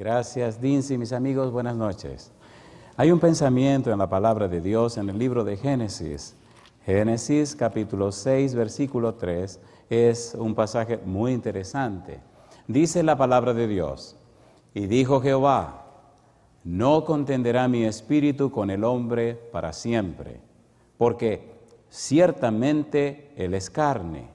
Gracias, Dincy, mis amigos, buenas noches. Hay un pensamiento en la palabra de Dios en el libro de Génesis. Génesis capítulo 6, versículo 3, es un pasaje muy interesante. Dice la palabra de Dios: y dijo Jehová, no contenderá mi espíritu con el hombre para siempre, porque ciertamente él es carne,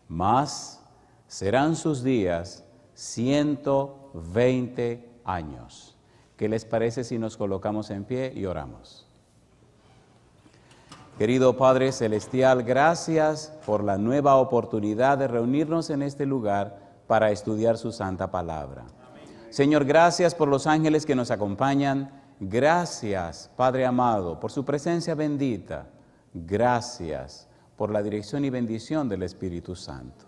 mas serán sus días 120 años. ¿Qué les parece si nos colocamos en pie y oramos? Querido Padre Celestial, gracias por la nueva oportunidad de reunirnos en este lugar para estudiar su santa palabra. Señor, gracias por los ángeles que nos acompañan. Gracias, Padre amado, por su presencia bendita. Gracias por la dirección y bendición del Espíritu Santo.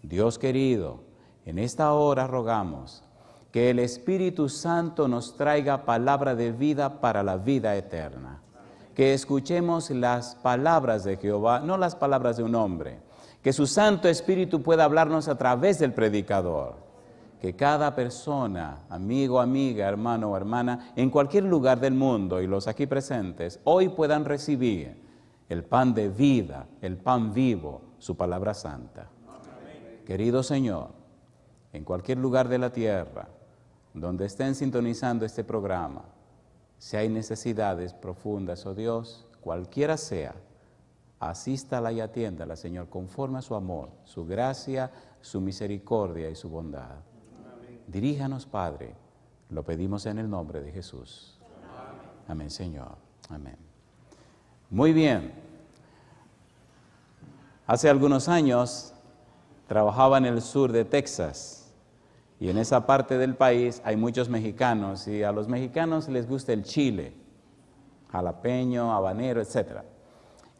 Dios querido, en esta hora rogamos que el Espíritu Santo nos traiga palabra de vida para la vida eterna. Que escuchemos las palabras de Jehová, no las palabras de un hombre. Que su Santo Espíritu pueda hablarnos a través del predicador. Que cada persona, amigo, amiga, hermano o hermana, en cualquier lugar del mundo y los aquí presentes, hoy puedan recibir el pan de vida, el pan vivo, su palabra santa. Amén. Querido Señor, en cualquier lugar de la tierra, donde estén sintonizando este programa, si hay necesidades profundas, oh Dios, cualquiera sea, asístala y atiéndala, Señor, conforme a su amor, su gracia, su misericordia y su bondad. Diríjanos, Padre, lo pedimos en el nombre de Jesús. Amén, Señor. Amén. Muy bien. Hace algunos años trabajaba en el sur de Texas y en esa parte del país hay muchos mexicanos y a los mexicanos les gusta el chile, jalapeño, habanero, etc.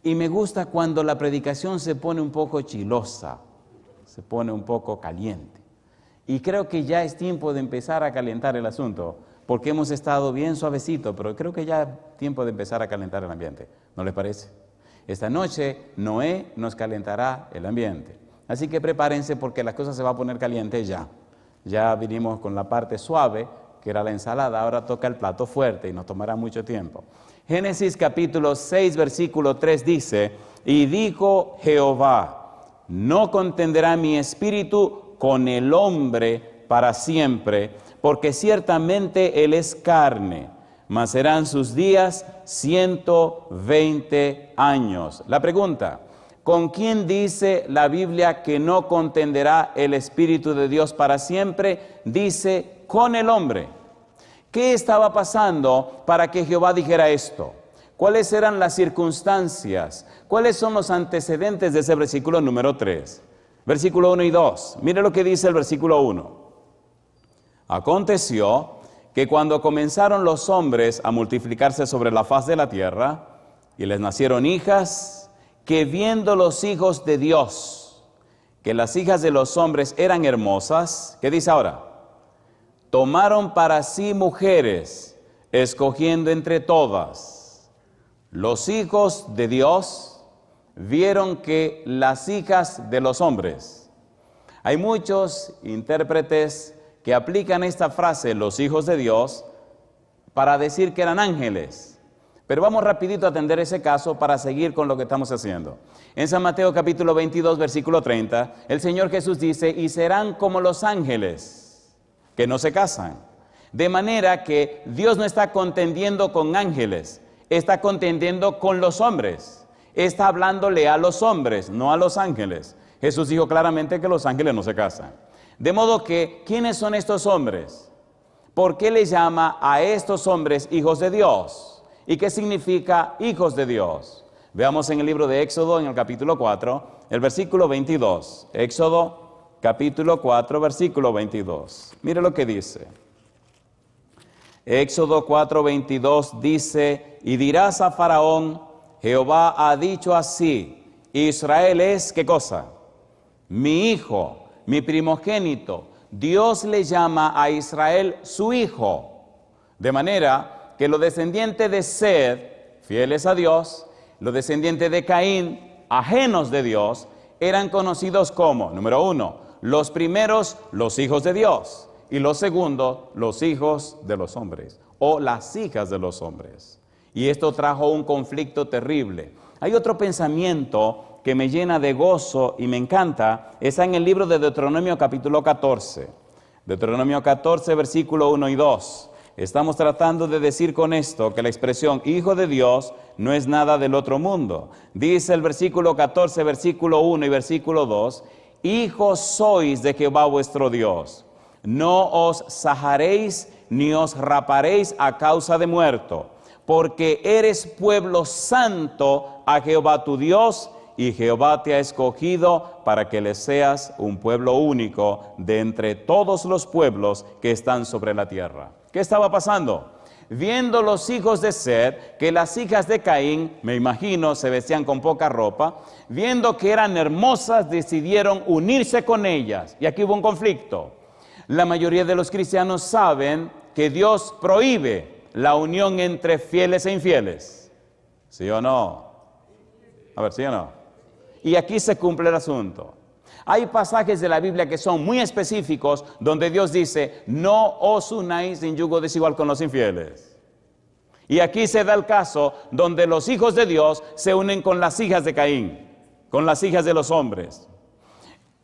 Y me gusta cuando la predicación se pone un poco chilosa, se pone un poco caliente. Y creo que ya es tiempo de empezar a calentar el asunto, porque hemos estado bien suavecito, pero creo que ya es tiempo de empezar a calentar el ambiente. ¿No les parece? Esta noche Noé nos calentará el ambiente. Así que prepárense porque la cosa se va a poner caliente ya. Ya vinimos con la parte suave, que era la ensalada, ahora toca el plato fuerte y nos tomará mucho tiempo. Génesis capítulo 6, versículo 3 dice: y dijo Jehová, no contenderá mi espíritu con el hombre para siempre, porque ciertamente él es carne, mas serán sus días 120 años. La pregunta: ¿con quién dice la Biblia que no contenderá el Espíritu de Dios para siempre? Dice, con el hombre. ¿Qué estaba pasando para que Jehová dijera esto? ¿Cuáles eran las circunstancias? ¿Cuáles son los antecedentes de ese versículo número 3? Versículo 1 y 2. Mire lo que dice el versículo 1. Aconteció que cuando comenzaron los hombres a multiplicarse sobre la faz de la tierra, y les nacieron hijas, que viendo los hijos de Dios, que las hijas de los hombres eran hermosas, ¿qué dice ahora? Tomaron para sí mujeres, escogiendo entre todas. Los hijos de Dios vieron que las hijas de los hombres. Hay muchos intérpretes que aplican esta frase, los hijos de Dios, para decir que eran ángeles. Pero vamos rapidito a atender ese caso para seguir con lo que estamos haciendo. En San Mateo capítulo 22, versículo 30, el Señor Jesús dice, y serán como los ángeles, que no se casan. De manera que Dios no está contendiendo con ángeles, está contendiendo con los hombres. Está hablándole a los hombres, no a los ángeles. Jesús dijo claramente que los ángeles no se casan. De modo que, ¿quiénes son estos hombres? ¿Por qué les llama a estos hombres hijos de Dios? ¿Y qué significa hijos de Dios? Veamos en el libro de Éxodo, en el capítulo 4, el versículo 22. Éxodo, capítulo 4, versículo 22. Mire lo que dice. Éxodo 4, 22 dice, y dirás a Faraón, Jehová ha dicho así, Israel es, ¿qué cosa? Mi hijo, mi primogénito. Dios le llama a Israel su hijo. De manera que los descendientes de Sed, fieles a Dios, los descendientes de Caín, ajenos de Dios, eran conocidos como, número 1, los primeros, los hijos de Dios. Y lo segundo, los hijos de los hombres o las hijas de los hombres. Y esto trajo un conflicto terrible. Hay otro pensamiento que me llena de gozo y me encanta, está en el libro de Deuteronomio capítulo 14. Deuteronomio 14, versículo 1 y 2. Estamos tratando de decir con esto que la expresión hijo de Dios no es nada del otro mundo. Dice el versículo 14, versículo 1 y versículo 2, hijos sois de Jehová vuestro Dios. No os sajaréis ni os raparéis a causa de muerto, porque eres pueblo santo a Jehová tu Dios, y Jehová te ha escogido para que le seas un pueblo único de entre todos los pueblos que están sobre la tierra. ¿Qué estaba pasando? Viendo los hijos de Set, que las hijas de Caín, me imagino, se vestían con poca ropa, viendo que eran hermosas, decidieron unirse con ellas. Y aquí hubo un conflicto. La mayoría de los cristianos saben que Dios prohíbe la unión entre fieles e infieles. ¿Sí o no? A ver, ¿sí o no? Y aquí se cumple el asunto. Hay pasajes de la Biblia que son muy específicos donde Dios dice, no os unáis en yugo desigual con los infieles. Y aquí se da el caso donde los hijos de Dios se unen con las hijas de Caín, con las hijas de los hombres.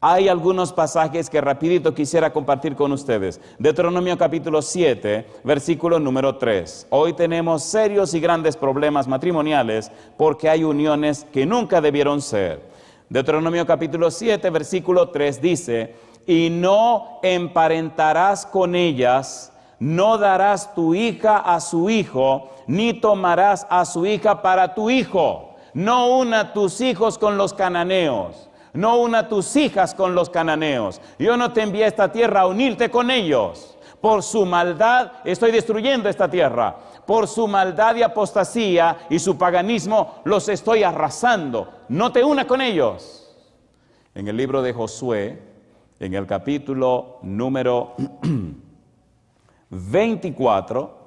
Hay algunos pasajes que rapidito quisiera compartir con ustedes. Deuteronomio capítulo 7, versículo número 3. Hoy tenemos serios y grandes problemas matrimoniales porque hay uniones que nunca debieron ser. Deuteronomio capítulo 7, versículo 3 dice, y no emparentarás con ellas, no darás tu hija a su hijo, ni tomarás a su hija para tu hijo. No una tus hijos con los cananeos. No una tus hijas con los cananeos. Yo no te envié a esta tierra a unirte con ellos. Por su maldad estoy destruyendo esta tierra. Por su maldad y apostasía y su paganismo los estoy arrasando. No te una con ellos. En el libro de Josué, en el capítulo número 24,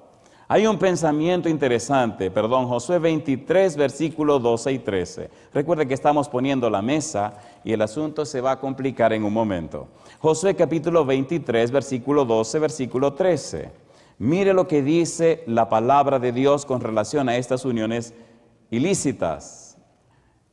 hay un pensamiento interesante, Josué 23, versículos 12 y 13. Recuerde que estamos poniendo la mesa y el asunto se va a complicar en un momento. Josué capítulo 23, versículo 12, versículo 13. Mire lo que dice la palabra de Dios con relación a estas uniones ilícitas,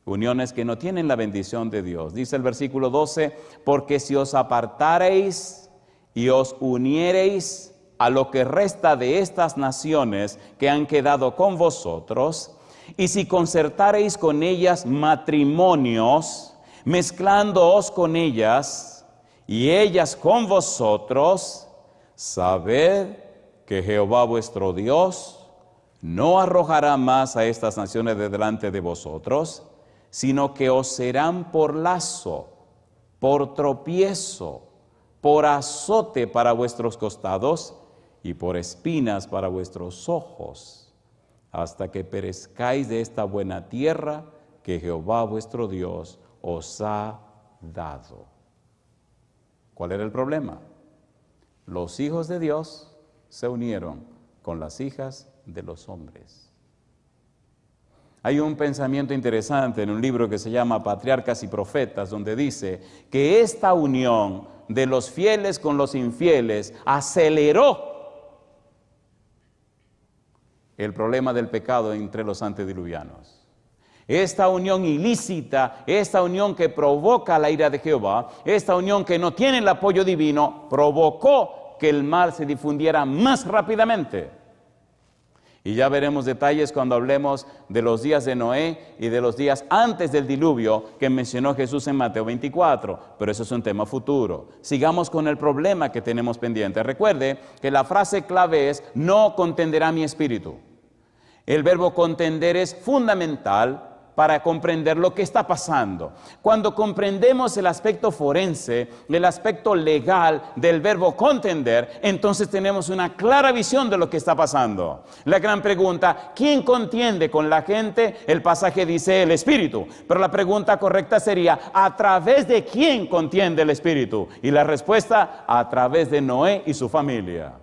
uniones que no tienen la bendición de Dios. Dice el versículo 12, porque si os apartareis y os uniereis a lo que resta de estas naciones que han quedado con vosotros, y si concertareis con ellas matrimonios, mezclándoos con ellas, y ellas con vosotros, sabed que Jehová vuestro Dios no arrojará más a estas naciones de delante de vosotros, sino que os serán por lazo, por tropiezo, por azote para vuestros costados, y por espinas para vuestros ojos, hasta que perezcáis de esta buena tierra que Jehová vuestro Dios os ha dado. ¿Cuál era el problema? Los hijos de Dios se unieron con las hijas de los hombres. Hay un pensamiento interesante en un libro que se llama Patriarcas y Profetas, donde dice que esta unión de los fieles con los infieles aceleró el problema del pecado entre los antediluvianos. Esta unión ilícita, esta unión que provoca la ira de Jehová, esta unión que no tiene el apoyo divino, provocó que el mal se difundiera más rápidamente. Y ya veremos detalles cuando hablemos de los días de Noé y de los días antes del diluvio que mencionó Jesús en Mateo 24, pero eso es un tema futuro. Sigamos con el problema que tenemos pendiente. Recuerde que la frase clave es, no contenderá mi espíritu. El verbo contender es fundamental para comprender lo que está pasando. Cuando comprendemos el aspecto forense, el aspecto legal del verbo contender, entonces tenemos una clara visión de lo que está pasando. La gran pregunta, ¿quién contiende con la gente? El pasaje dice el Espíritu, pero la pregunta correcta sería, ¿a través de quién contiende el Espíritu? Y la respuesta, a través de Noé y su familia.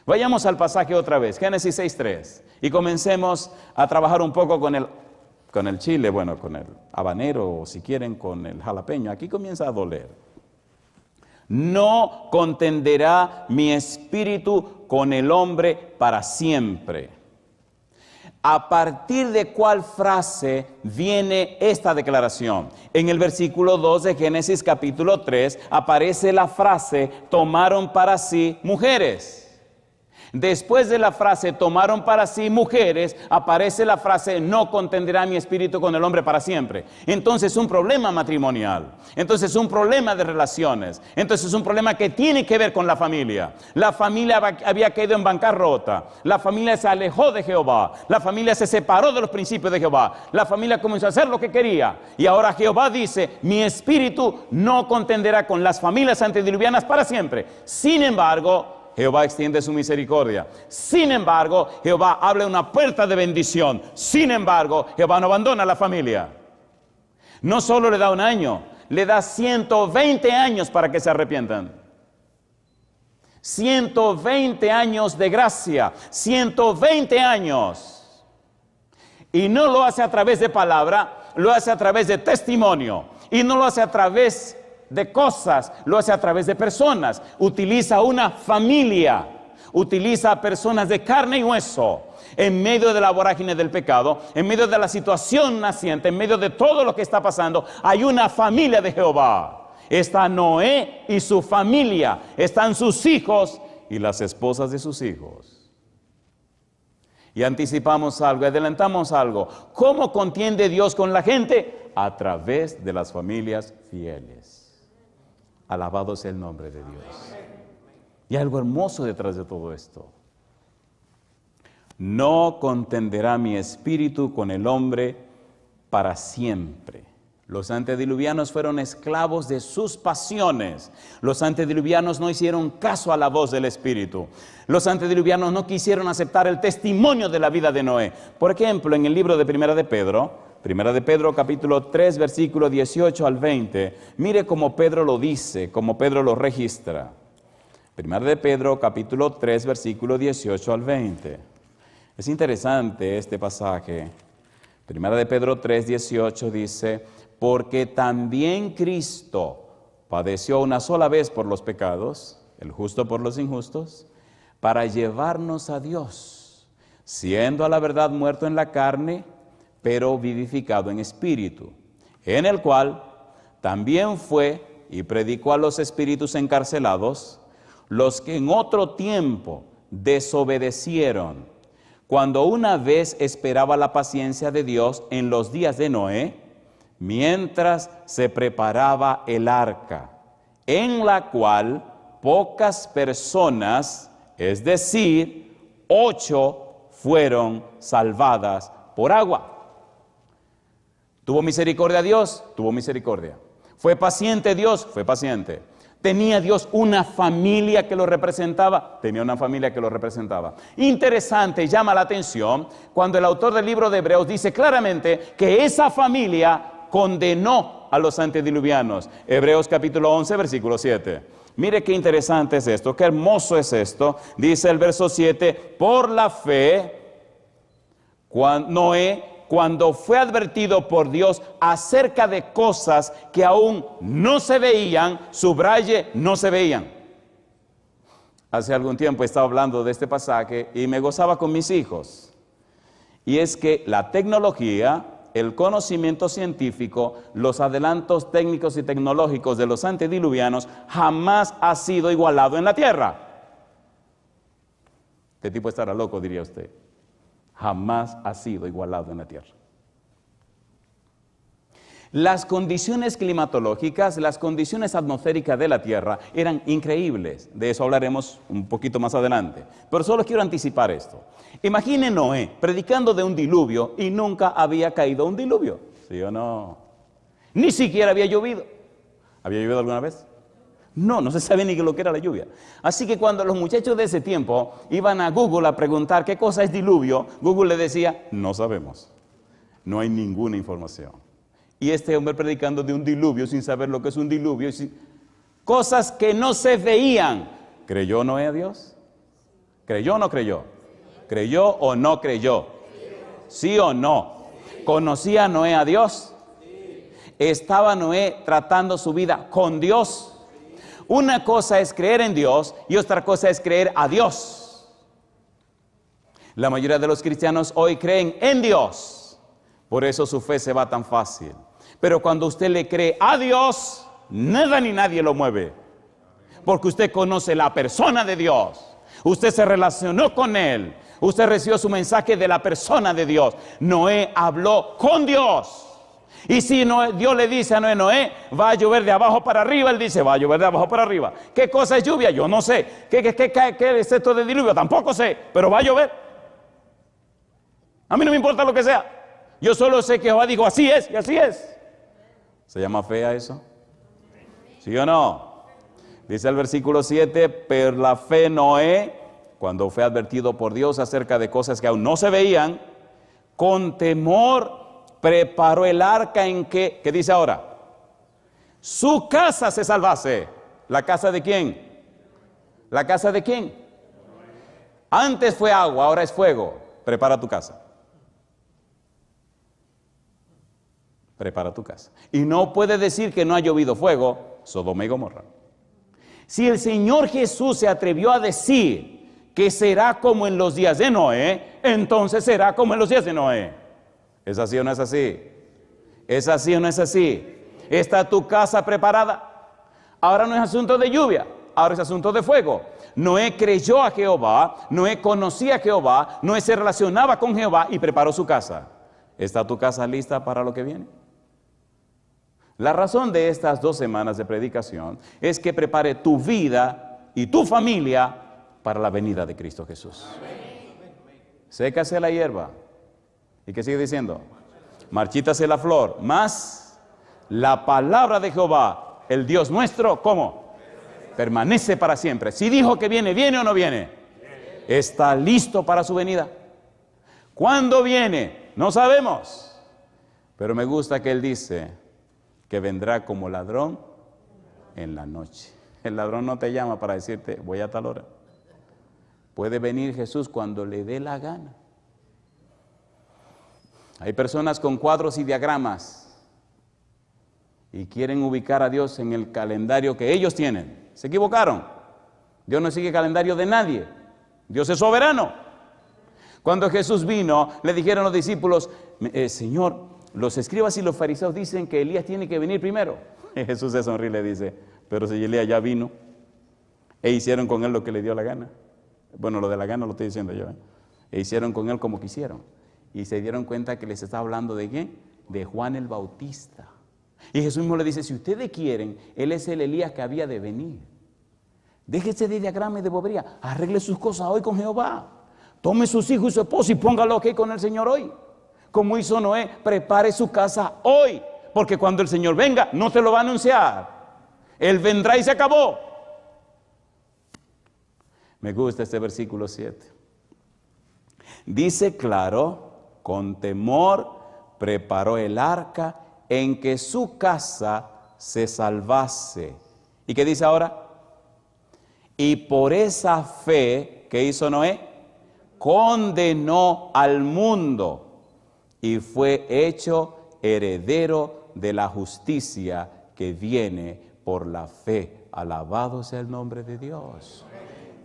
Vayamos al pasaje otra vez, Génesis 6:3, y comencemos a trabajar un poco con el chile, con el habanero, o si quieren con el jalapeño. Aquí comienza a doler. No contenderá mi espíritu con el hombre para siempre. ¿A partir de cuál frase viene esta declaración? En el versículo 2 de Génesis capítulo 3 aparece la frase, tomaron para sí mujeres. Después de la frase, tomaron para sí mujeres, aparece la frase, no contenderá mi espíritu con el hombre para siempre. Entonces, un problema matrimonial. Entonces, un problema de relaciones. Entonces, un problema que tiene que ver con la familia. La familia había caído en bancarrota. La familia se alejó de Jehová. La familia se separó de los principios de Jehová. La familia comenzó a hacer lo que quería. Y ahora Jehová dice, mi espíritu no contenderá con las familias antediluvianas para siempre. Sin embargo, Jehová extiende su misericordia. Sin embargo, Jehová abre una puerta de bendición. Sin embargo, Jehová no abandona a la familia. No solo le da un año, le da 120 años para que se arrepientan. 120 años de gracia, 120 años. Y no lo hace a través de palabra, lo hace a través de testimonio. Y no lo hace a través de cosas, lo hace a través de personas. Utiliza una familia, utiliza a personas de carne y hueso. En medio de la vorágine del pecado, en medio de la situación naciente, en medio de todo lo que está pasando, hay una familia de Jehová. Está Noé y su familia, están sus hijos y las esposas de sus hijos. Y anticipamos algo, adelantamos algo. ¿Cómo contiende Dios con la gente? A través de las familias fieles. Alabado sea el nombre de Dios. Y algo hermoso detrás de todo esto. No contenderá mi espíritu con el hombre para siempre. Los antediluvianos fueron esclavos de sus pasiones. Los antediluvianos no hicieron caso a la voz del Espíritu. Los antediluvianos no quisieron aceptar el testimonio de la vida de Noé. Por ejemplo, en el libro de Primera de Pedro capítulo 3, versículo 18 al 20, mire cómo Pedro lo dice, cómo Pedro lo registra. Primera de Pedro capítulo 3, versículo 18 al 20. Es interesante este pasaje. Primera de Pedro 3, 18 dice, porque también Cristo padeció una sola vez por los pecados, el justo por los injustos, para llevarnos a Dios, siendo a la verdad muerto en la carne, pero vivificado en espíritu, en el cual también fue y predicó a los espíritus encarcelados, los que en otro tiempo desobedecieron, cuando una vez esperaba la paciencia de Dios en los días de Noé, mientras se preparaba el arca, en la cual pocas personas, es decir, 8 fueron salvadas por agua. ¿Tuvo misericordia Dios? Tuvo misericordia. ¿Fue paciente Dios? Fue paciente. ¿Tenía Dios una familia que lo representaba? Tenía una familia que lo representaba. Interesante, llama la atención cuando el autor del libro de Hebreos dice claramente que esa familia condenó a los antediluvianos. Hebreos capítulo 11, versículo 7. Mire qué interesante es esto, qué hermoso es esto. Dice el verso 7, por la fe, Noé, cuando fue advertido por Dios acerca de cosas que aún no se veían, subraye, no se veían. Hace algún tiempo estaba hablando de este pasaje y me gozaba con mis hijos. Y es que la tecnología, el conocimiento científico, los adelantos técnicos y tecnológicos de los antediluvianos jamás ha sido igualado en la tierra. Este tipo estará loco, diría usted. Jamás ha sido igualado en la tierra. Las condiciones climatológicas, las condiciones atmosféricas de la tierra eran increíbles. De eso hablaremos un poquito más adelante. Pero solo quiero anticipar esto. Imagine Noé predicando de un diluvio y nunca había caído un diluvio. ¿Sí o no? Ni siquiera había llovido. ¿Había llovido alguna vez? No se sabe ni lo que era la lluvia. Así que cuando los muchachos de ese tiempo iban a Google a preguntar qué cosa es diluvio, Google le decía, no sabemos. No hay ninguna información. Y este hombre predicando de un diluvio sin saber lo que es un diluvio, cosas que no se veían. ¿Creyó Noé a Dios? ¿Creyó o no creyó? ¿Creyó o no creyó? ¿Sí o no? ¿Conocía Noé a Dios? ¿Estaba Noé tratando su vida con Dios? Una cosa es creer en Dios y otra cosa es creer a Dios. La mayoría de los cristianos hoy creen en Dios. Por eso su fe se va tan fácil. Pero cuando usted le cree a Dios, nada ni nadie lo mueve. Porque usted conoce la persona de Dios. Usted se relacionó con Él. Usted recibió su mensaje de la persona de Dios. Noé habló con Dios. Y si Dios le dice a Noé, va a llover de abajo para arriba, él dice, va a llover de abajo para arriba. ¿Qué cosa es lluvia? Yo no sé. ¿Qué es esto de diluvio? Tampoco sé, pero va a llover. A mí no me importa lo que sea. Yo solo sé que Jehová dijo, así es y así es. ¿Se llama fe a eso? ¿Sí o no? Dice el versículo 7, pero la fe Noé, cuando fue advertido por Dios acerca de cosas que aún no se veían, con temor preparó el arca en que, ¿qué dice ahora? Su casa se salvase. ¿La casa de quién? ¿La casa de quién? Antes fue agua, ahora es fuego. Prepara tu casa. Prepara tu casa. Y no puede decir que no ha llovido fuego, Sodoma y Gomorra. Si el Señor Jesús se atrevió a decir que será como en los días de Noé, entonces será como en los días de Noé. ¿Es así o no es así? ¿Es así o no es así? ¿Está tu casa preparada? Ahora no es asunto de lluvia, ahora es asunto de fuego. Noé creyó a Jehová, Noé conocía a Jehová, Noé se relacionaba con Jehová y preparó su casa. ¿Está tu casa lista para lo que viene? La razón de estas 2 semanas de predicación es que prepare tu vida y tu familia para la venida de Cristo Jesús. Sécase la hierba. ¿Y qué sigue diciendo? Marchítase la flor, mas la palabra de Jehová, el Dios nuestro, ¿cómo? Permanece para siempre. Si dijo que viene, ¿viene o no viene? ¿Está listo para su venida? ¿Cuándo viene? No sabemos. Pero me gusta que él dice que vendrá como ladrón en la noche. El ladrón no te llama para decirte, voy a tal hora. Puede venir Jesús cuando le dé la gana. Hay personas con cuadros y diagramas y quieren ubicar a Dios en el calendario que ellos tienen. Se equivocaron. Dios no sigue el calendario de nadie. Dios es soberano. Cuando Jesús vino, le dijeron los discípulos, Señor, los escribas y los fariseos dicen que Elías tiene que venir primero. Y Jesús se sonríe y le dice, pero si Elías ya vino, e hicieron con él lo que le dio la gana. Bueno, lo de la gana lo estoy diciendo yo. E hicieron con él como quisieron. Y se dieron cuenta que les estaba hablando de ¿quién? De Juan el Bautista. Y Jesús mismo le dice, si ustedes quieren, él es el Elías que había de venir. Déjese de diagrama y de bobería. Arregle sus cosas hoy con Jehová. Tome sus hijos y su esposo y póngalo aquí con el Señor hoy. Como hizo Noé, prepare su casa hoy. Porque cuando el Señor venga, no te lo va a anunciar. Él vendrá y se acabó. Me gusta este versículo 7. Dice claro, con temor preparó el arca en que su casa se salvase. ¿Y qué dice ahora? Y por esa fe que hizo Noé, condenó al mundo y fue hecho heredero de la justicia que viene por la fe. Alabado sea el nombre de Dios.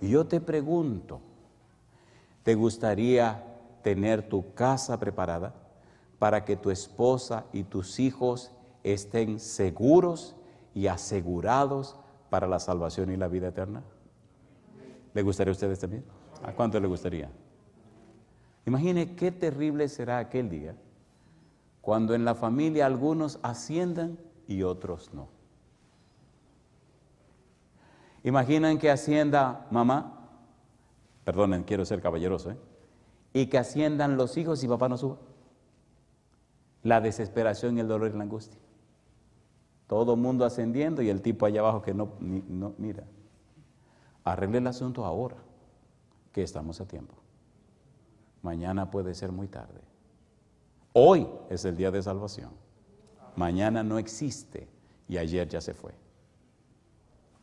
Y yo te pregunto, ¿te gustaría tener tu casa preparada para que tu esposa y tus hijos estén seguros y asegurados para la salvación y la vida eterna? ¿Le gustaría a ustedes también? ¿A cuánto le gustaría? Imagine qué terrible será aquel día cuando en la familia algunos asciendan y otros no. Imaginan que ascienda mamá, perdonen, quiero ser caballeroso, y que asciendan los hijos y papá no suba. La desesperación y el dolor y la angustia. Todo el mundo ascendiendo y el tipo allá abajo que no mira. Arregle el asunto ahora, que estamos a tiempo. Mañana puede ser muy tarde. Hoy es el día de salvación. Mañana no existe y ayer ya se fue.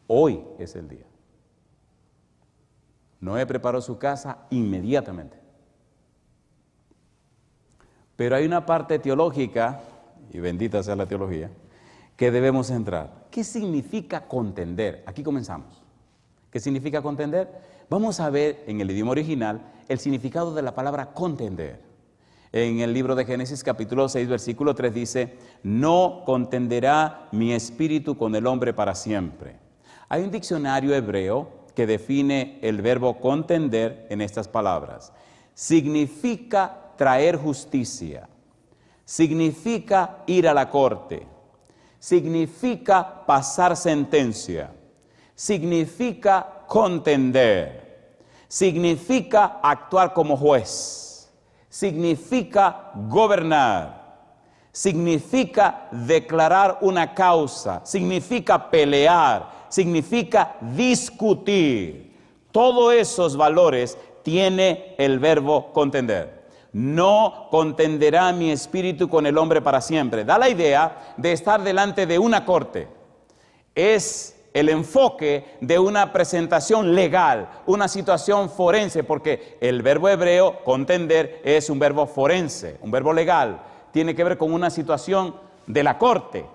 Hoy es el día. Noé preparó su casa inmediatamente. Pero hay una parte teológica, y bendita sea la teología, que debemos entrar. ¿Qué significa contender? Aquí comenzamos. ¿Qué significa contender? Vamos a ver en el idioma original el significado de la palabra contender. En el libro de Génesis capítulo 6 versículo 3 dice: no contenderá mi espíritu con el hombre para siempre. Hay un diccionario hebreo que define el verbo contender en estas palabras. Significa traer justicia, significa ir a la corte, significa pasar sentencia, significa contender, significa actuar como juez, significa gobernar, significa declarar una causa, significa pelear, significa discutir. Todos esos valores tiene el verbo contender. No contenderá mi espíritu con el hombre para siempre. Da la idea de estar delante de una corte. Es el enfoque de una presentación legal, una situación forense, porque el verbo hebreo contender es un verbo forense, un verbo legal. Tiene que ver con una situación de la corte.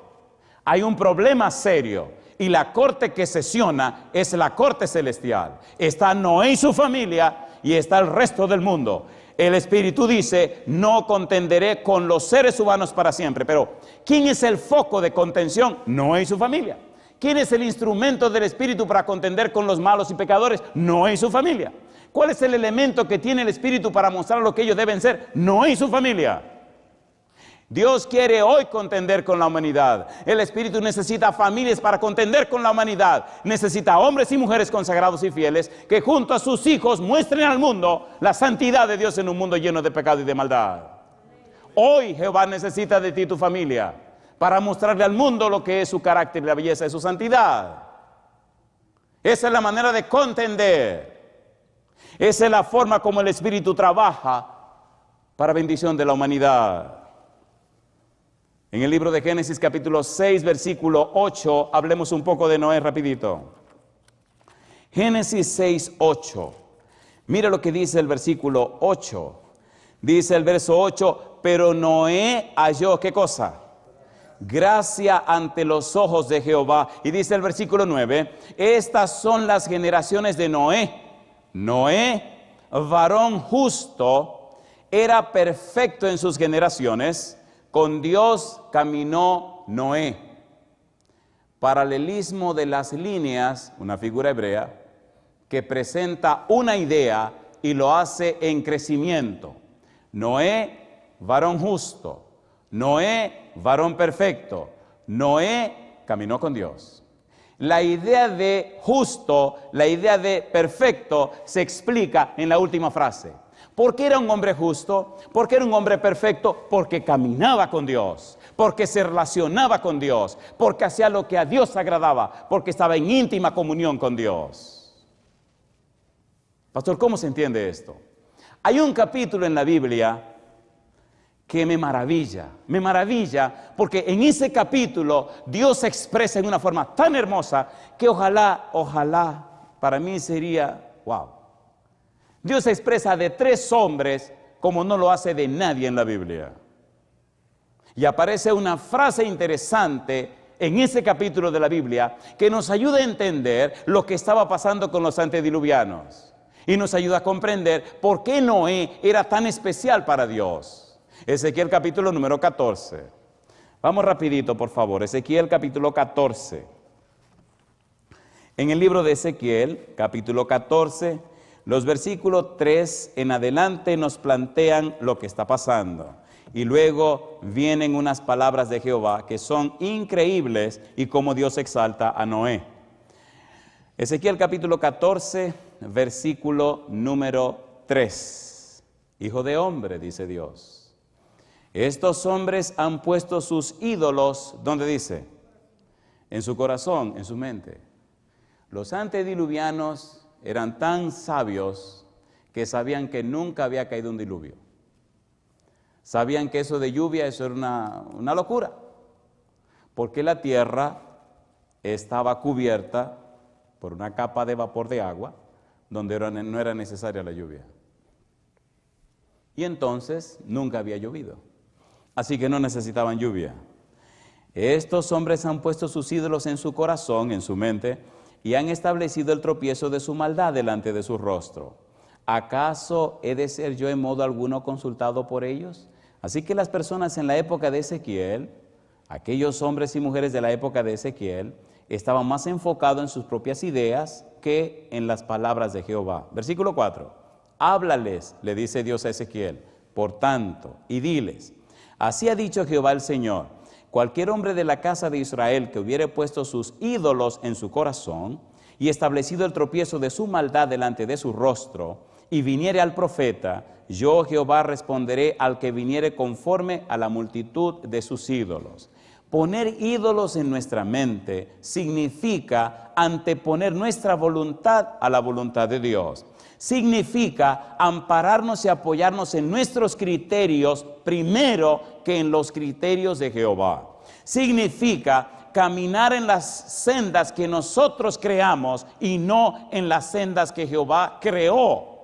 Hay un problema serio y la corte que sesiona es la corte celestial. Está Noé y su familia y está el resto del mundo. El Espíritu dice: no contenderé con los seres humanos para siempre. Pero ¿quién es el foco de contención? Noé y su familia. ¿Quién es el instrumento del Espíritu para contender con los malos y pecadores? Noé y su familia. ¿Cuál es el elemento que tiene el Espíritu para mostrar lo que ellos deben ser? Noé y su familia. Dios quiere hoy contender con la humanidad. El Espíritu necesita familias para contender con la humanidad. Necesita hombres y mujeres consagrados y fieles que junto a sus hijos muestren al mundo la santidad de Dios en un mundo lleno de pecado y de maldad. Hoy Jehová necesita de ti y tu familia para mostrarle al mundo lo que es su carácter y la belleza de su santidad. Esa es la manera de contender. Esa es la forma como el Espíritu trabaja para bendición de la humanidad. En el libro de Génesis capítulo 6 versículo 8, hablemos un poco de Noé rapidito. Génesis 6, 8. Mira lo que dice el versículo 8. Dice el verso 8: pero Noé halló, ¿qué cosa? Gracia ante los ojos de Jehová. Y dice el versículo 9: estas son las generaciones de Noé. Noé, varón justo, era perfecto en sus generaciones. Con Dios caminó Noé. Paralelismo de las líneas, una figura hebrea que presenta una idea y lo hace en crecimiento. Noé, varón justo. Noé, varón perfecto. Noé caminó con Dios. La idea de justo, la idea de perfecto se explica en la última frase. ¿Por qué era un hombre justo? ¿Por qué era un hombre perfecto? Porque caminaba con Dios, porque se relacionaba con Dios, porque hacía lo que a Dios agradaba, porque estaba en íntima comunión con Dios. Pastor, ¿cómo se entiende esto? Hay un capítulo en la Biblia que me maravilla porque en ese capítulo Dios se expresa en una forma tan hermosa que ojalá, para mí sería wow. Dios se expresa de 3 hombres como no lo hace de nadie en la Biblia. Y aparece una frase interesante en ese capítulo de la Biblia que nos ayuda a entender lo que estaba pasando con los antediluvianos. Y nos ayuda a comprender por qué Noé era tan especial para Dios. Ezequiel capítulo número 14. Vamos rapidito, por favor. Ezequiel capítulo 14. En el libro de Ezequiel, capítulo 14, los versículos 3 en adelante nos plantean lo que está pasando. Y luego vienen unas palabras de Jehová que son increíbles y cómo Dios exalta a Noé. Ezequiel capítulo 14, versículo número 3. Hijo de hombre, dice Dios, estos hombres han puesto sus ídolos, ¿dónde dice? En su corazón, en su mente. Los antediluvianos eran tan sabios que sabían que nunca había caído un diluvio. Sabían que eso de lluvia, eso era una locura, porque la tierra estaba cubierta por una capa de vapor de agua, donde no era necesaria la lluvia. Y entonces nunca había llovido, así que no necesitaban lluvia. Estos hombres han puesto sus ídolos en su corazón, en su mente, y han establecido el tropiezo de su maldad delante de su rostro. ¿Acaso he de ser yo en modo alguno consultado por ellos? Así que las personas en la época de Ezequiel, aquellos hombres y mujeres de la época de Ezequiel, estaban más enfocados en sus propias ideas que en las palabras de Jehová. Versículo 4. Háblales, le dice Dios a Ezequiel, por tanto, y diles, así ha dicho Jehová el Señor, cualquier hombre de la casa de Israel que hubiere puesto sus ídolos en su corazón y establecido el tropiezo de su maldad delante de su rostro, y viniere al profeta, yo Jehová responderé al que viniere conforme a la multitud de sus ídolos. Poner ídolos en nuestra mente significa anteponer nuestra voluntad a la voluntad de Dios. Significa ampararnos y apoyarnos en nuestros criterios primero que en los criterios de Jehová. Significa caminar en las sendas que nosotros creamos y no en las sendas que Jehová creó.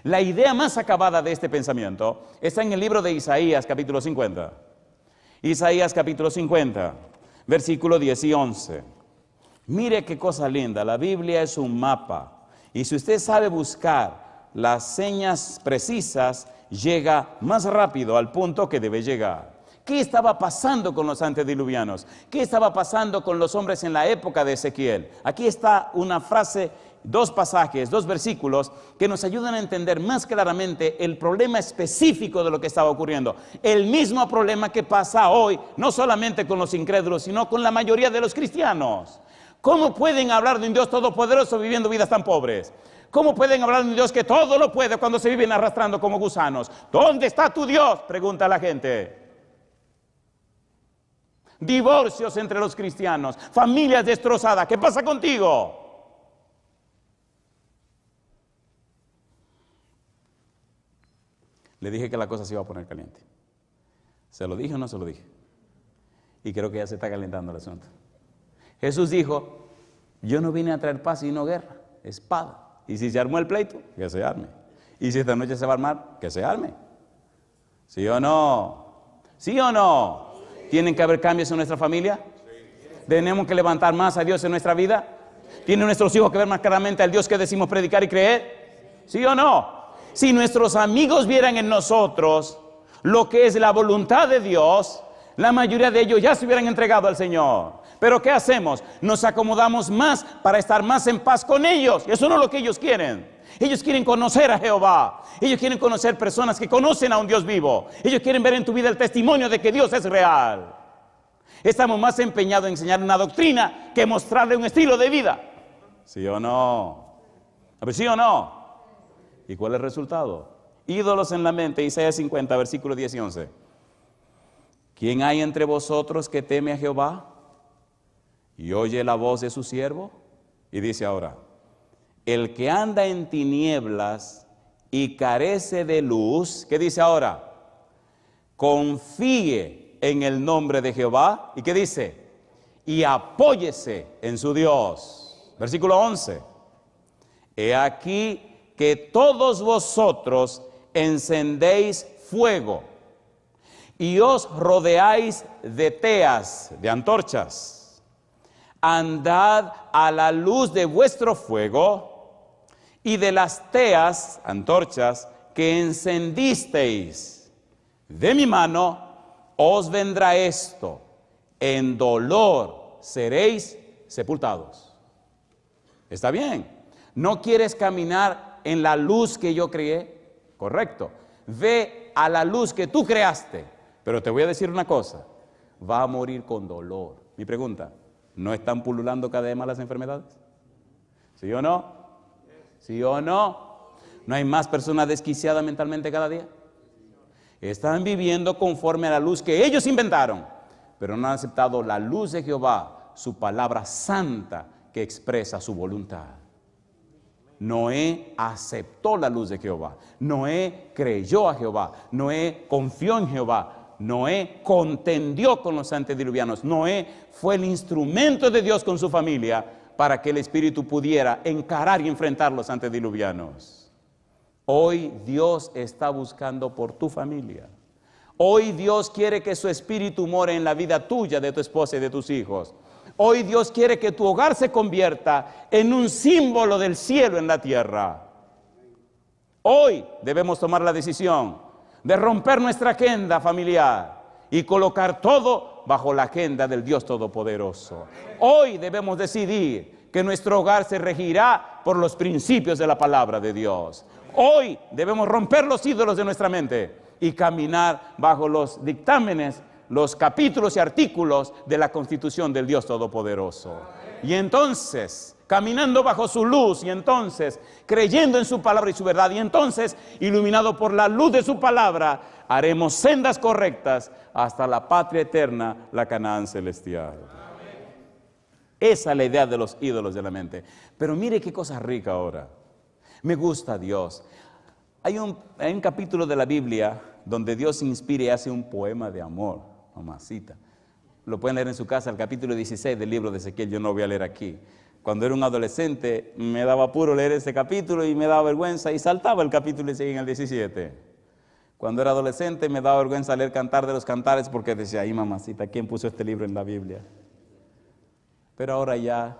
La idea más acabada de este pensamiento está en el libro de Isaías, capítulo 50. Isaías, capítulo 50, versículo 10 y 11. Mire qué cosa linda, la Biblia es un mapa. Y si usted sabe buscar las señas precisas, llega más rápido al punto que debe llegar. ¿Qué estaba pasando con los antediluvianos? ¿Qué estaba pasando con los hombres en la época de Ezequiel? Aquí está una frase, dos pasajes, dos versículos que nos ayudan a entender más claramente el problema específico de lo que estaba ocurriendo. El mismo problema que pasa hoy, no solamente con los incrédulos, sino con la mayoría de los cristianos. ¿Cómo pueden hablar de un Dios todopoderoso viviendo vidas tan pobres? ¿Cómo pueden hablar de un Dios que todo lo puede cuando se viven arrastrando como gusanos? ¿Dónde está tu Dios?, pregunta la gente. Divorcios entre los cristianos, familias destrozadas. ¿Qué pasa contigo? Le dije que la cosa se iba a poner caliente. ¿Se lo dije o no se lo dije? Y creo que ya se está calentando el asunto. Jesús dijo, yo no vine a traer paz sino guerra, espada. Y si se armó el pleito, que se arme. Y si esta noche se va a armar, que se arme. ¿Sí o no? ¿Sí o no? ¿Tienen que haber cambios en nuestra familia? ¿Tenemos que levantar más a Dios en nuestra vida? ¿Tienen nuestros hijos que ver más claramente al Dios que decimos predicar y creer? ¿Sí o no? Si nuestros amigos vieran en nosotros lo que es la voluntad de Dios, la mayoría de ellos ya se hubieran entregado al Señor. Pero ¿qué hacemos? Nos acomodamos más para estar más en paz con ellos. Y eso no es lo que ellos quieren. Ellos quieren conocer a Jehová. Ellos quieren conocer personas que conocen a un Dios vivo. Ellos quieren ver en tu vida el testimonio de que Dios es real. Estamos más empeñados en enseñar una doctrina que mostrarle un estilo de vida. ¿Sí o no? A ver, ¿sí o no? ¿Y cuál es el resultado? Ídolos en la mente, Isaías 50, versículos 10 y 11. ¿Quién hay entre vosotros que teme a Jehová y oye la voz de su siervo? Y dice ahora, el que anda en tinieblas y carece de luz, ¿qué dice ahora? Confíe en el nombre de Jehová. ¿Y qué dice? Y apóyese en su Dios. Versículo 11. He aquí que todos vosotros encendéis fuego y os rodeáis de teas, de antorchas. Andad a la luz de vuestro fuego y de las teas, antorchas, que encendisteis. De mi mano os vendrá esto, en dolor seréis sepultados. ¿Está bien? ¿No quieres caminar en la luz que yo creé? Correcto. Ve a la luz que tú creaste. Pero te voy a decir una cosa, va a morir con dolor. Mi pregunta, ¿no están pululando cada vez más las enfermedades? ¿Sí o no? ¿Sí o no? ¿No hay más personas desquiciadas mentalmente cada día? Están viviendo conforme a la luz que ellos inventaron, pero no han aceptado la luz de Jehová, su palabra santa que expresa su voluntad. Noé aceptó la luz de Jehová. Noé creyó a Jehová. Noé confió en Jehová. Noé contendió con los antediluvianos. Noé fue el instrumento de Dios con su familia para que el Espíritu pudiera encarar y enfrentar los antediluvianos. Hoy Dios está buscando por tu familia. Hoy Dios quiere que su espíritu more en la vida tuya, de tu esposa y de tus hijos. Hoy Dios quiere que tu hogar se convierta en un símbolo del cielo en la tierra. Hoy debemos tomar la decisión de romper nuestra agenda familiar y colocar todo bajo la agenda del Dios Todopoderoso. Hoy debemos decidir que nuestro hogar se regirá por los principios de la palabra de Dios. Hoy debemos romper los ídolos de nuestra mente y caminar bajo los dictámenes, los capítulos y artículos de la Constitución del Dios Todopoderoso. Y entonces, caminando bajo su luz, y entonces, creyendo en su palabra y su verdad, y entonces, iluminado por la luz de su palabra, haremos sendas correctas hasta la patria eterna, la Canaán celestial. Esa es la idea de los ídolos de la mente. Pero mire qué cosa rica ahora. Me gusta Dios. Hay un capítulo de la Biblia donde Dios inspira y hace un poema de amor, mamacita. Lo pueden leer en su casa, el capítulo 16 del libro de Ezequiel. Yo no voy a leer aquí. Cuando era un adolescente me daba apuro leer ese capítulo y me daba vergüenza y saltaba el capítulo y seguía en el 17. Cuando era adolescente me daba vergüenza leer Cantar de los Cantares porque decía, ay mamacita, ¿quién puso este libro en la Biblia? Pero ahora ya,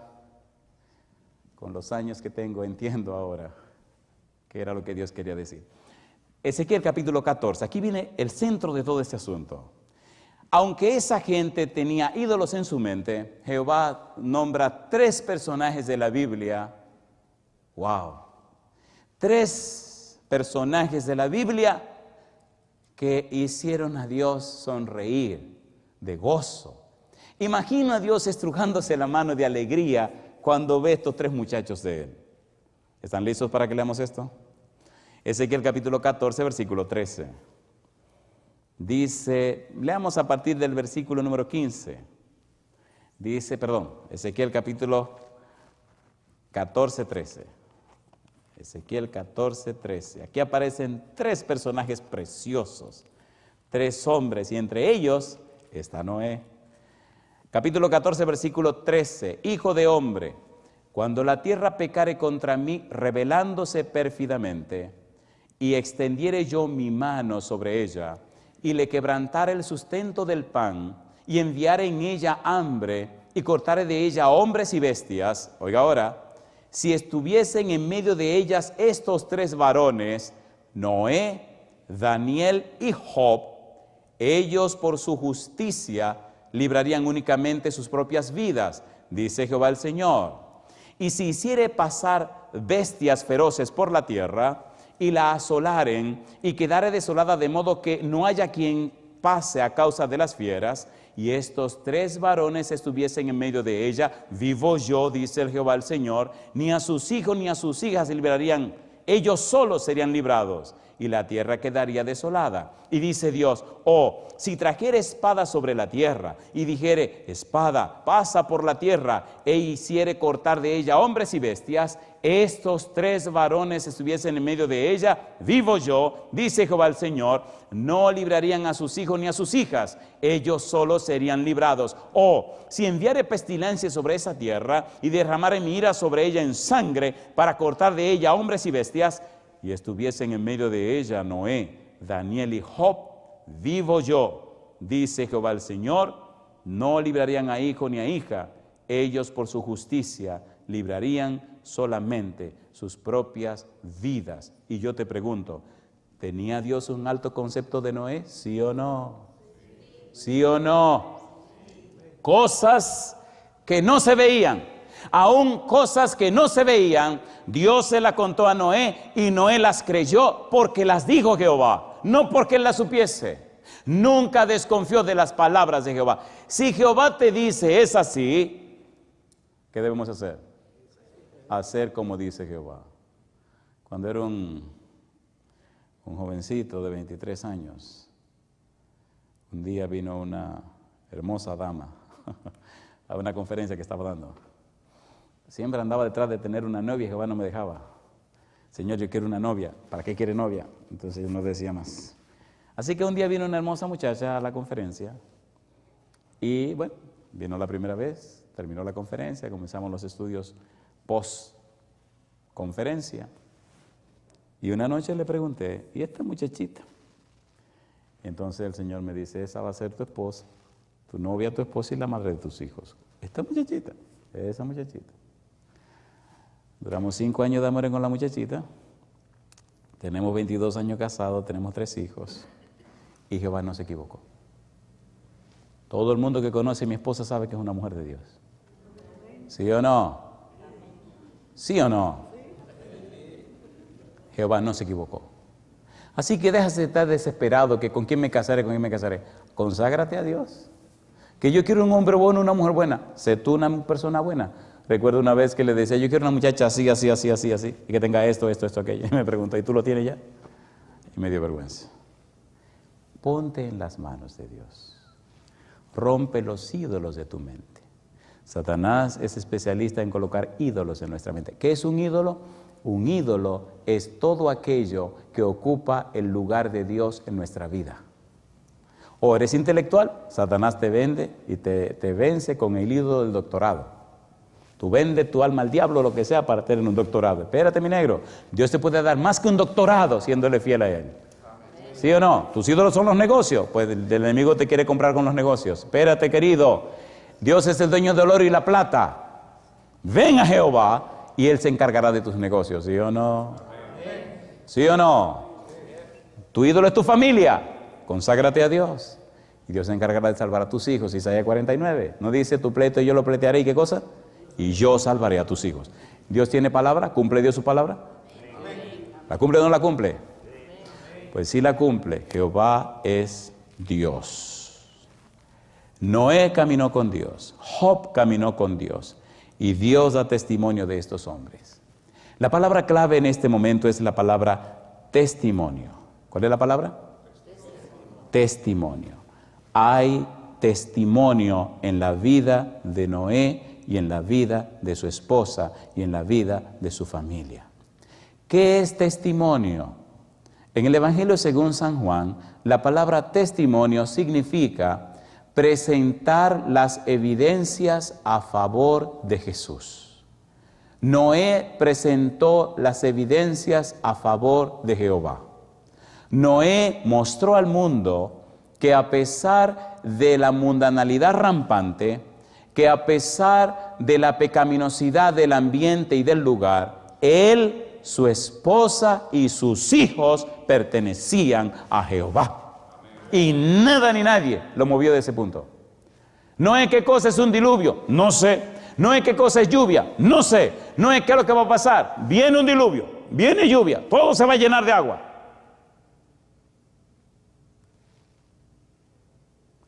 con los años que tengo, entiendo ahora qué era lo que Dios quería decir. Ezequiel capítulo 14, aquí viene el centro de todo este asunto. Aunque esa gente tenía ídolos en su mente, Jehová nombra 3 personajes de la Biblia. ¡Wow! 3 personajes de la Biblia que hicieron a Dios sonreír de gozo. Imagino a Dios estrujándose la mano de alegría cuando ve estos 3 muchachos de él. ¿Están listos para que leamos esto? Ezequiel capítulo 14, versículo 13. Dice, leamos a partir del versículo número 15. Dice, Ezequiel capítulo 14, 13. Ezequiel 14, 13. Aquí aparecen 3 personajes preciosos, 3 hombres, y entre ellos está Noé. Capítulo 14, versículo 13. Hijo de hombre, cuando la tierra pecare contra mí, rebelándose pérfidamente, y extendiere yo mi mano sobre ella, y le quebrantare el sustento del pan, y enviare en ella hambre, y cortare de ella hombres y bestias. Oiga ahora, si estuviesen en medio de ellas estos 3 varones, Noé, Daniel y Job, ellos por su justicia librarían únicamente sus propias vidas, dice Jehová el Señor. Y si hiciere pasar bestias feroces por la tierra, y la asolaren, y quedare desolada de modo que no haya quien pase a causa de las fieras, y estos 3 varones estuviesen en medio de ella, vivo yo, dice el Jehová el Señor, ni a sus hijos ni a sus hijas se librarían, ellos solos serían librados, y la tierra quedaría desolada. Y dice Dios, si trajere espada sobre la tierra, y dijere, espada, pasa por la tierra, e hiciere cortar de ella hombres y bestias, estos 3 varones estuviesen en medio de ella, vivo yo, dice Jehová el Señor, no librarían a sus hijos ni a sus hijas, ellos solos serían librados. Si enviare pestilencia sobre esa tierra, y derramare mi ira sobre ella en sangre, para cortar de ella hombres y bestias, y estuviesen en medio de ella Noé, Daniel y Job, vivo yo, dice Jehová el Señor, no librarían a hijo ni a hija, ellos por su justicia librarían solamente sus propias vidas. Y yo te pregunto, ¿tenía Dios un alto concepto de Noé? ¿Sí o no? ¿Sí o no? Cosas que no se veían. Aún cosas que no se veían, Dios se la contó a Noé, y Noé las creyó porque las dijo Jehová, no porque él las supiese. Nunca desconfió de las palabras de Jehová. Si Jehová te dice es así, ¿qué debemos hacer? Hacer como dice Jehová. Cuando era un jovencito de 23 años, un día vino una hermosa dama a una conferencia que estaba dando. Siempre andaba detrás de tener una novia y Jehová no me dejaba. Señor, yo quiero una novia. ¿Para qué quiere novia? Entonces yo no decía más. Así que un día vino una hermosa muchacha a la conferencia y bueno, vino la primera vez, terminó la conferencia, comenzamos los estudios post-conferencia. Y una noche le pregunté, ¿y esta muchachita? Entonces el Señor me dice, esa va a ser tu esposa, tu novia, tu esposa y la madre de tus hijos. Esta muchachita, esa muchachita. Duramos 5 años de amor con la muchachita. Tenemos 22 años casados, tenemos 3 hijos. Y Jehová no se equivocó. Todo el mundo que conoce a mi esposa sabe que es una mujer de Dios. ¿Sí o no? ¿Sí o no? Jehová no se equivocó. Así que deja de estar desesperado, que con quién me casaré, con quién me casaré. Conságrate a Dios. Que yo quiero un hombre bueno, una mujer buena. Sé tú una persona buena. Recuerdo una vez que le decía, yo quiero una muchacha así, así, así, así, así, y que tenga esto, esto, esto, aquello. Y me preguntó, ¿y tú lo tienes ya? Y me dio vergüenza. Ponte en las manos de Dios. Rompe los ídolos de tu mente. Satanás es especialista en colocar ídolos en nuestra mente. ¿Qué es un ídolo? Un ídolo es todo aquello que ocupa el lugar de Dios en nuestra vida. O eres intelectual, Satanás te vende y te vence con el ídolo del doctorado. Tú vendes tu alma al diablo, lo que sea, para tener un doctorado. Espérate, mi negro, Dios te puede dar más que un doctorado siéndole fiel a Él. ¿Sí o no? Tus ídolos son los negocios, pues el enemigo te quiere comprar con los negocios. Espérate, querido, Dios es el dueño del oro y la plata. Ven a Jehová y Él se encargará de tus negocios, ¿sí o no? ¿Sí o no? Tu ídolo es tu familia, conságrate a Dios. Y Dios se encargará de salvar a tus hijos. Isaías 49, ¿no dice tu pleito y yo lo pleitearé y qué cosa? Y yo salvaré a tus hijos. ¿Dios tiene palabra? ¿Cumple Dios su palabra? ¿La cumple o no la cumple? Pues sí la cumple. Jehová es Dios. Noé caminó con Dios. Job caminó con Dios. Y Dios da testimonio de estos hombres. La palabra clave en este momento es la palabra testimonio. ¿Cuál es la palabra? Testimonio. Hay testimonio en la vida de Noé y en la vida de su esposa y en la vida de su familia. ¿Qué es testimonio? En el Evangelio según San Juan, la palabra testimonio significa presentar las evidencias a favor de Jesús. Noé presentó las evidencias a favor de Jehová. Noé mostró al mundo que a pesar de la mundanalidad rampante, que a pesar de la pecaminosidad del ambiente y del lugar, él, su esposa y sus hijos pertenecían a Jehová. Y nada ni nadie lo movió de ese punto. No es qué cosa es un diluvio, no sé. No es qué cosa es lluvia, no sé. No es qué es lo que va a pasar. Viene un diluvio, viene lluvia, todo se va a llenar de agua.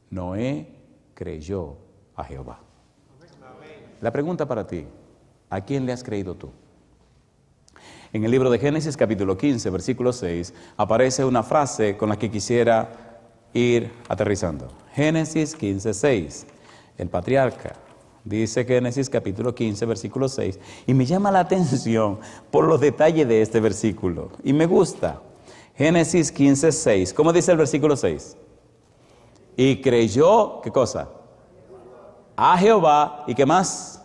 Noé creyó a Jehová. La pregunta para ti, ¿a quién le has creído tú? En el libro de Génesis capítulo 15, versículo 6, aparece una frase con la que quisiera ir aterrizando. Génesis 15, 6. El patriarca dice Génesis capítulo 15, versículo 6, y me llama la atención por los detalles de este versículo, y me gusta. Génesis 15, 6. ¿Cómo dice el versículo 6? Y creyó, ¿qué cosa? A Jehová, ¿y qué más?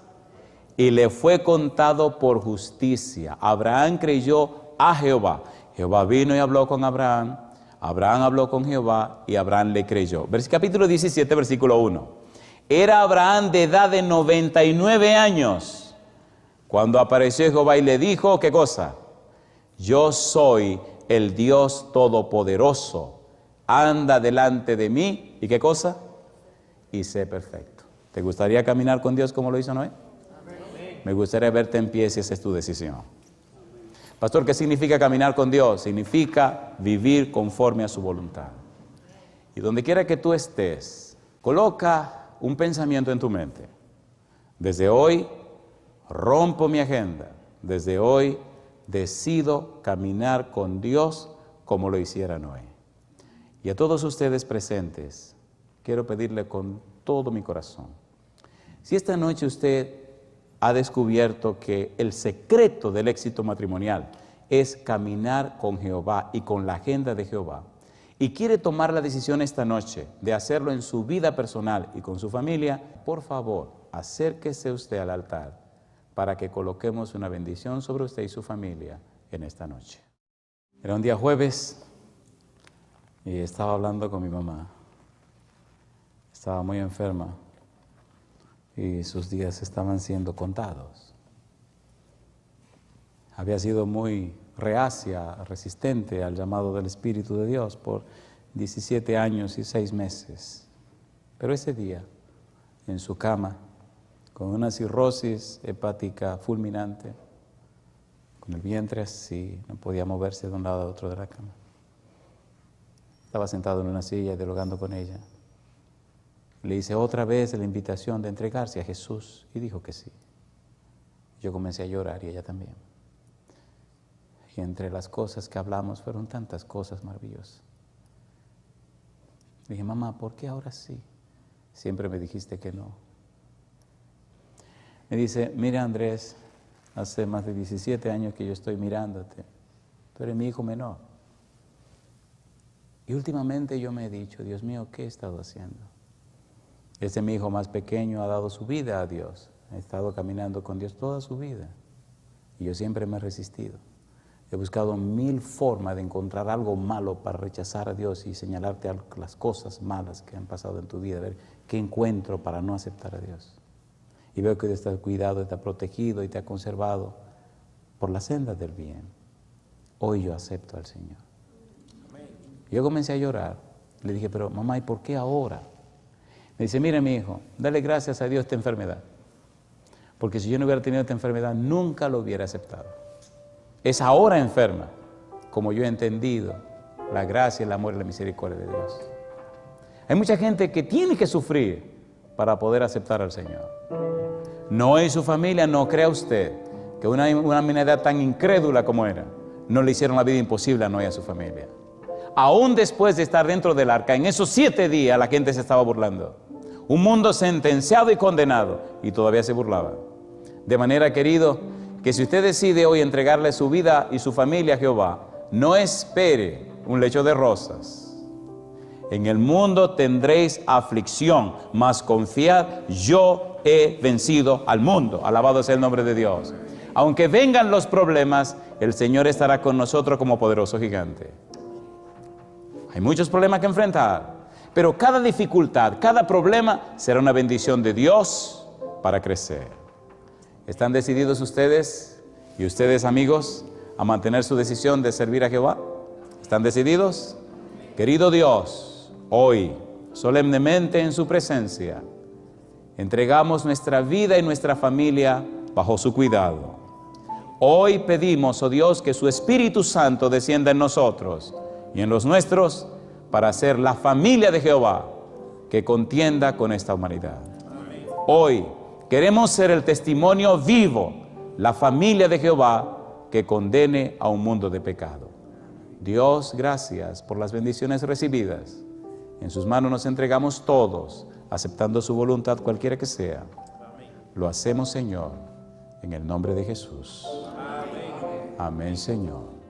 Y le fue contado por justicia. Abraham creyó a Jehová. Jehová vino y habló con Abraham. Abraham habló con Jehová y Abraham le creyó. Capítulo 17, versículo 1. Era Abraham de edad de 99 años cuando apareció Jehová y le dijo, ¿qué cosa? Yo soy el Dios Todopoderoso. Anda delante de mí, ¿y qué cosa? Y sé perfecto. ¿Te gustaría caminar con Dios como lo hizo Noé? Amén. Me gustaría verte en pie si esa es tu decisión. Pastor, ¿qué significa caminar con Dios? Significa vivir conforme a su voluntad. Y donde quiera que tú estés, coloca un pensamiento en tu mente. Desde hoy rompo mi agenda. Desde hoy decido caminar con Dios como lo hiciera Noé. Y a todos ustedes presentes, quiero pedirle con todo mi corazón, si esta noche usted ha descubierto que el secreto del éxito matrimonial es caminar con Jehová y con la agenda de Jehová, y quiere tomar la decisión esta noche de hacerlo en su vida personal y con su familia, por favor, acérquese usted al altar para que coloquemos una bendición sobre usted y su familia en esta noche. Era un día jueves. y estaba hablando con mi mamá. Estaba muy enferma y sus días estaban siendo contados. Había sido muy reacia, resistente al llamado del Espíritu de Dios por 17 años y 6 meses. Pero ese día, en su cama, con una cirrosis hepática fulminante, con el vientre así, no podía moverse de un lado a otro de la cama. Estaba sentado en una silla dialogando con ella. Le hice otra vez la invitación de entregarse a Jesús y dijo que sí. Yo comencé a llorar y ella también. Y entre las cosas que hablamos fueron tantas cosas maravillosas. Le dije, mamá, ¿por qué ahora sí? Siempre me dijiste que no. Me dice, mira Andrés, hace más de 17 años que yo estoy mirándote. Tú eres mi hijo menor. Y últimamente yo me he dicho, Dios mío, ¿qué he estado haciendo? Mi hijo más pequeño ha dado su vida a Dios. Ha estado caminando con Dios toda su vida. Y yo siempre me he resistido. He buscado 1000 formas de encontrar algo malo para rechazar a Dios y señalarte las cosas malas que han pasado en tu vida. A ver qué encuentro para no aceptar a Dios. Y veo que Dios te ha cuidado, te ha protegido y te ha conservado por la senda del bien. Hoy yo acepto al Señor. Yo comencé a llorar. Le dije, pero mamá, ¿y por qué ahora? Me dice, mire mi hijo, dale gracias a Dios esta enfermedad. Porque si yo no hubiera tenido esta enfermedad, nunca lo hubiera aceptado. Es ahora enferma, como yo he entendido la gracia, el amor y la misericordia de Dios. Hay mucha gente que tiene que sufrir para poder aceptar al Señor. Noé y su familia, no crea usted que una humanidad tan incrédula como era, no le hicieron la vida imposible a Noé y a su familia. Aún después de estar dentro del arca, en esos 7 días la gente se estaba burlando. Un mundo sentenciado y condenado, y todavía se burlaba. De manera, querido, que si usted decide hoy entregarle su vida y su familia a Jehová, no espere un lecho de rosas. En el mundo tendréis aflicción, mas confiad, yo he vencido al mundo. Alabado sea el nombre de Dios. Aunque vengan los problemas, el Señor estará con nosotros como poderoso gigante. Hay muchos problemas que enfrentar, pero cada dificultad, cada problema será una bendición de Dios para crecer. ¿Están decididos ustedes y ustedes, amigos, a mantener su decisión de servir a Jehová? ¿Están decididos? Querido Dios, hoy, solemnemente en su presencia, entregamos nuestra vida y nuestra familia bajo su cuidado. Hoy pedimos, oh Dios, que su Espíritu Santo descienda en nosotros y en los nuestros para ser la familia de Jehová que contienda con esta humanidad. Hoy queremos ser el testimonio vivo, la familia de Jehová que condene a un mundo de pecado. Dios, gracias por las bendiciones recibidas. En sus manos nos entregamos todos, aceptando su voluntad cualquiera que sea. Lo hacemos, Señor, en el nombre de Jesús. Amén, Señor.